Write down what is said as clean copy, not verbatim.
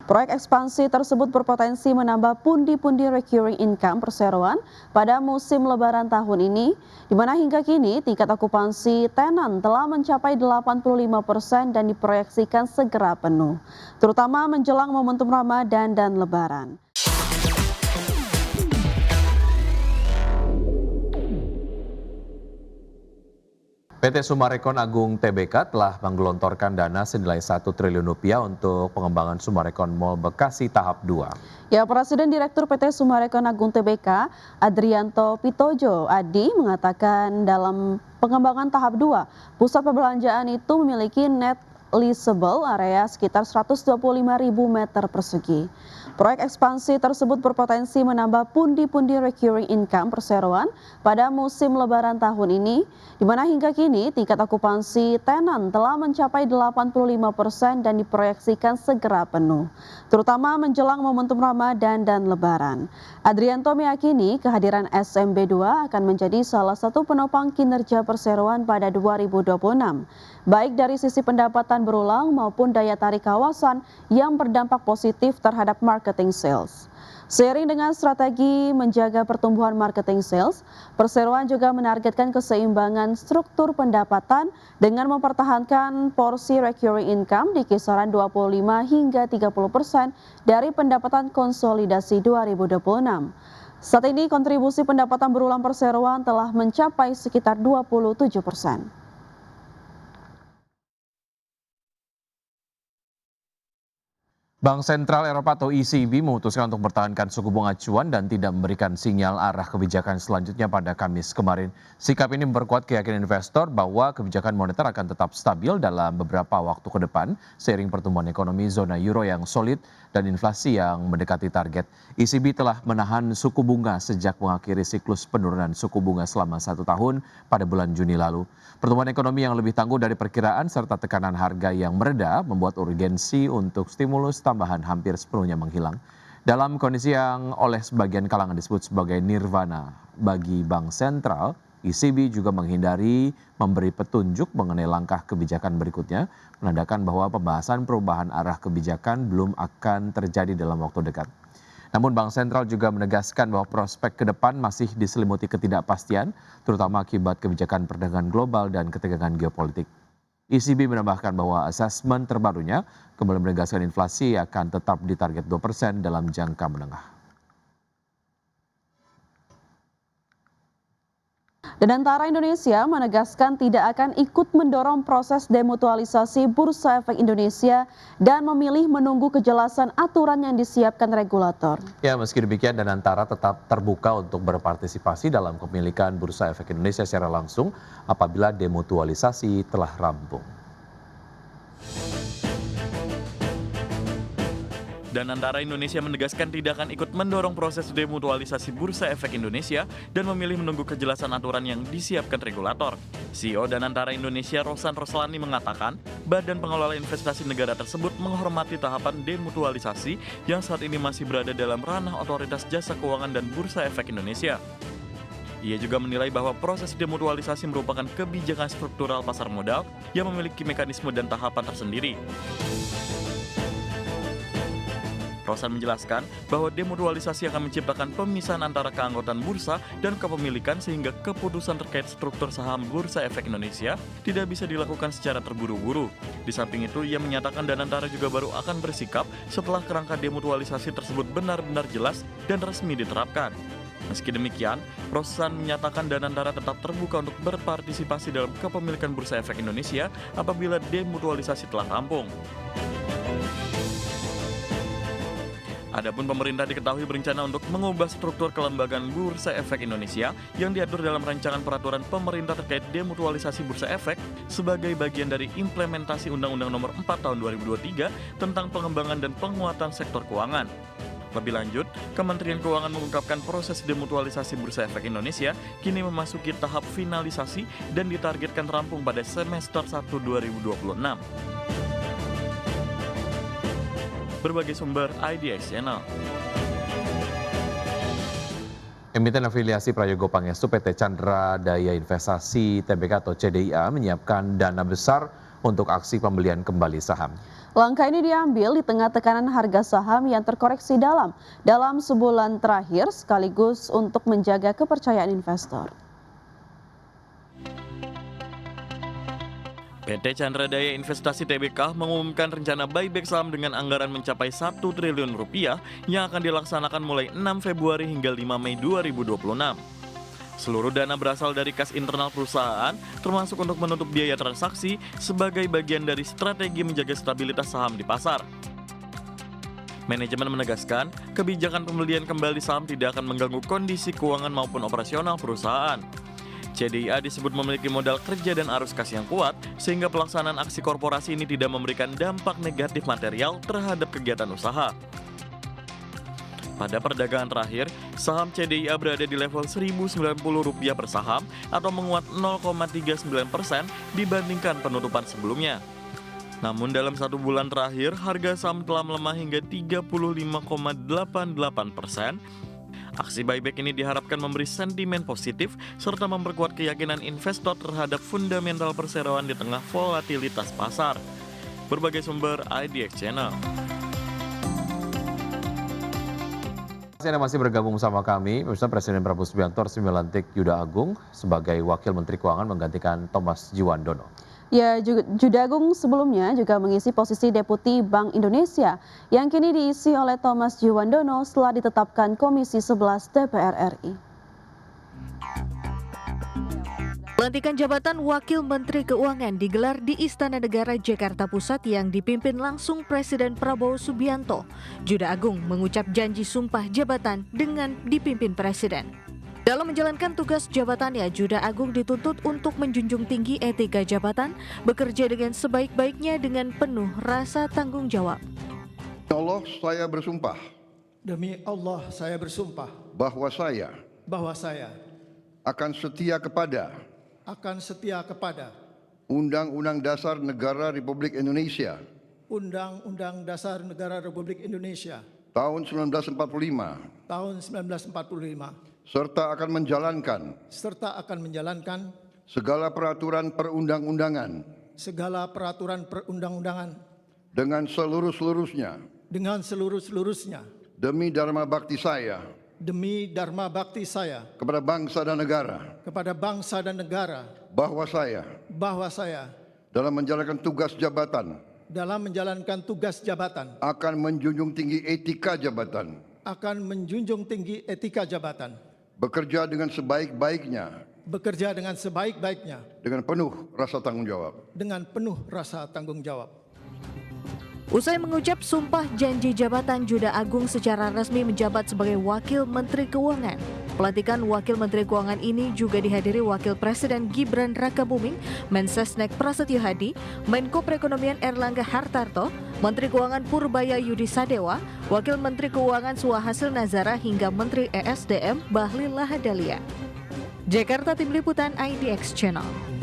Proyek ekspansi tersebut berpotensi menambah pundi-pundi recurring income perseroan pada musim lebaran tahun ini, di mana hingga kini tingkat okupansi tenan telah mencapai 85% dan diproyeksikan segera penuh, terutama menjelang momentum Ramadan dan Lebaran. PT Summarecon Agung Tbk telah menggelontorkan dana senilai 1 triliun rupiah untuk pengembangan Summarecon Mall Bekasi tahap 2. Ya, Presiden Direktur PT Summarecon Agung Tbk, Adrianto Pitojo Adi mengatakan dalam pengembangan tahap 2, pusat perbelanjaan itu memiliki net leasable area sekitar 125.000 meter persegi. Proyek ekspansi tersebut berpotensi menambah pundi-pundi recurring income perseroan pada musim lebaran tahun ini, di mana hingga kini tingkat okupansi tenan telah mencapai 85% dan diproyeksikan segera penuh, terutama menjelang momentum Ramadan dan Lebaran. Adrianto meyakini kehadiran SMB2 akan menjadi salah satu penopang kinerja perseroan pada 2026, baik dari sisi pendapatan berulang maupun daya tarik kawasan yang berdampak positif terhadap marketing sales. Seiring dengan strategi menjaga pertumbuhan marketing sales, perseroan juga menargetkan keseimbangan struktur pendapatan dengan mempertahankan porsi recurring income di kisaran 25 hingga 30% dari pendapatan konsolidasi 2026. Saat ini kontribusi pendapatan berulang perseroan telah mencapai sekitar 27%. Bank Sentral Eropa atau ECB memutuskan untuk mempertahankan suku bunga acuan dan tidak memberikan sinyal arah kebijakan selanjutnya pada Kamis kemarin. Sikap ini memperkuat keyakinan investor bahwa kebijakan moneter akan tetap stabil dalam beberapa waktu ke depan seiring pertumbuhan ekonomi zona euro yang solid dan inflasi yang mendekati target. ECB telah menahan suku bunga sejak mengakhiri siklus penurunan suku bunga selama 1 tahun pada bulan Juni lalu. Pertumbuhan ekonomi yang lebih tangguh dari perkiraan serta tekanan harga yang mereda membuat urgensi untuk stimulus tambahan hampir sepenuhnya menghilang. Dalam kondisi yang oleh sebagian kalangan disebut sebagai nirvana bagi bank sentral, ECB juga menghindari memberi petunjuk mengenai langkah kebijakan berikutnya, menandakan bahwa pembahasan perubahan arah kebijakan belum akan terjadi dalam waktu dekat. Namun Bank Sentral juga menegaskan bahwa prospek ke depan masih diselimuti ketidakpastian, terutama akibat kebijakan perdagangan global dan ketegangan geopolitik. ECB menambahkan bahwa asesmen terbarunya kembali menegaskan inflasi akan tetap di target 2% dalam jangka menengah. Dan Tentara Indonesia menegaskan tidak akan ikut mendorong proses demutualisasi Bursa Efek Indonesia dan memilih menunggu kejelasan aturan yang disiapkan regulator. Ya, meski demikian Danantara tetap terbuka untuk berpartisipasi dalam kepemilikan Bursa Efek Indonesia secara langsung apabila demutualisasi telah rampung. Danantara Indonesia menegaskan tidak akan ikut mendorong proses demutualisasi Bursa Efek Indonesia dan memilih menunggu kejelasan aturan yang disiapkan regulator. CEO Danantara Indonesia Rosan Roslani mengatakan, Badan Pengelola Investasi Negara tersebut menghormati tahapan demutualisasi yang saat ini masih berada dalam ranah Otoritas Jasa Keuangan dan Bursa Efek Indonesia. Ia juga menilai bahwa proses demutualisasi merupakan kebijakan struktural pasar modal yang memiliki mekanisme dan tahapan tersendiri. Rosan menjelaskan bahwa demutualisasi akan menciptakan pemisahan antara keanggotaan bursa dan kepemilikan sehingga keputusan terkait struktur saham Bursa Efek Indonesia tidak bisa dilakukan secara terburu-buru. Di samping itu, ia menyatakan Danantara juga baru akan bersikap setelah kerangka demutualisasi tersebut benar-benar jelas dan resmi diterapkan. Meski demikian, Rosan menyatakan Danantara tetap terbuka untuk berpartisipasi dalam kepemilikan Bursa Efek Indonesia apabila demutualisasi telah rampung. Adapun pemerintah diketahui berencana untuk mengubah struktur kelembagaan Bursa Efek Indonesia yang diatur dalam rancangan peraturan pemerintah terkait demutualisasi Bursa Efek sebagai bagian dari implementasi Undang-Undang Nomor 4 Tahun 2023 tentang pengembangan dan penguatan sektor keuangan. Lebih lanjut, Kementerian Keuangan mengungkapkan proses demutualisasi Bursa Efek Indonesia kini memasuki tahap finalisasi dan ditargetkan rampung pada semester 1 2026. Berbagai sumber IDX Channel. Emiten afiliasi Prayogo Pangestu PT Chandra Daya Investasi Tbk atau CDIA menyiapkan dana besar untuk aksi pembelian kembali saham. Langkah ini diambil di tengah tekanan harga saham yang terkoreksi dalam sebulan terakhir sekaligus untuk menjaga kepercayaan investor. PT Chandra Daya Investasi Tbk mengumumkan rencana buyback saham dengan anggaran mencapai 1 triliun rupiah yang akan dilaksanakan mulai 6 Februari hingga 5 Mei 2026. Seluruh dana berasal dari kas internal perusahaan, termasuk untuk menutup biaya transaksi sebagai bagian dari strategi menjaga stabilitas saham di pasar. Manajemen menegaskan, kebijakan pembelian kembali saham tidak akan mengganggu kondisi keuangan maupun operasional perusahaan. CDIA disebut memiliki modal kerja dan arus kas yang kuat, sehingga pelaksanaan aksi korporasi ini tidak memberikan dampak negatif material terhadap kegiatan usaha. Pada perdagangan terakhir, saham CDIA berada di level Rp1.090 per saham atau menguat 0,39% dibandingkan penutupan sebelumnya. Namun dalam 1 bulan terakhir, harga saham telah melemah hingga 35,88%. Aksi buyback ini diharapkan memberi sentimen positif serta memperkuat keyakinan investor terhadap fundamental perseroan di tengah volatilitas pasar. Berbagai sumber IDX Channel. Anda masih bergabung sama kami, pemirsa. Presiden Prabowo Subianto resmi melantik Juda Agung sebagai Wakil Menteri Keuangan menggantikan Thomas Djiwandono. Ya, Juda Agung sebelumnya juga mengisi posisi Deputi Bank Indonesia yang kini diisi oleh Thomas Djiwandono setelah ditetapkan Komisi 11 DPR RI. Pelantikan jabatan Wakil Menteri Keuangan digelar di Istana Negara Jakarta Pusat yang dipimpin langsung Presiden Prabowo Subianto. Juda Agung mengucap janji sumpah jabatan dengan dipimpin Presiden. Dalam menjalankan tugas jabatannya, Juda Agung dituntut untuk menjunjung tinggi etika jabatan, bekerja dengan sebaik-baiknya dengan penuh rasa tanggung jawab. Allah, saya bersumpah. Demi Allah, saya bersumpah Bahwa saya akan setia kepada Undang-Undang Dasar Negara Republik Indonesia Undang-Undang Dasar Negara Republik Indonesia tahun 1945 tahun 1945 serta akan menjalankan segala peraturan perundang-undangan dengan seluruh-seluruhnya demi dharma bakti saya kepada bangsa dan negara, bahwa saya dalam menjalankan tugas jabatan akan menjunjung tinggi etika jabatan, bekerja dengan sebaik-baiknya dengan penuh rasa tanggung jawab. Usai mengucap sumpah janji jabatan, Juda Agung secara resmi menjabat sebagai Wakil Menteri Keuangan. Pelantikan Wakil Menteri Keuangan ini juga dihadiri Wakil Presiden Gibran Rakabuming, Mensesnek Prasetyo Hadi, Menko Perekonomian Erlangga Hartarto, Menteri Keuangan Purbaya Yudi Sadewa, Wakil Menteri Keuangan Suhasil Nazara hingga Menteri ESDM Bahlil Lahadalia. Jakarta, Tim Liputan IDX Channel.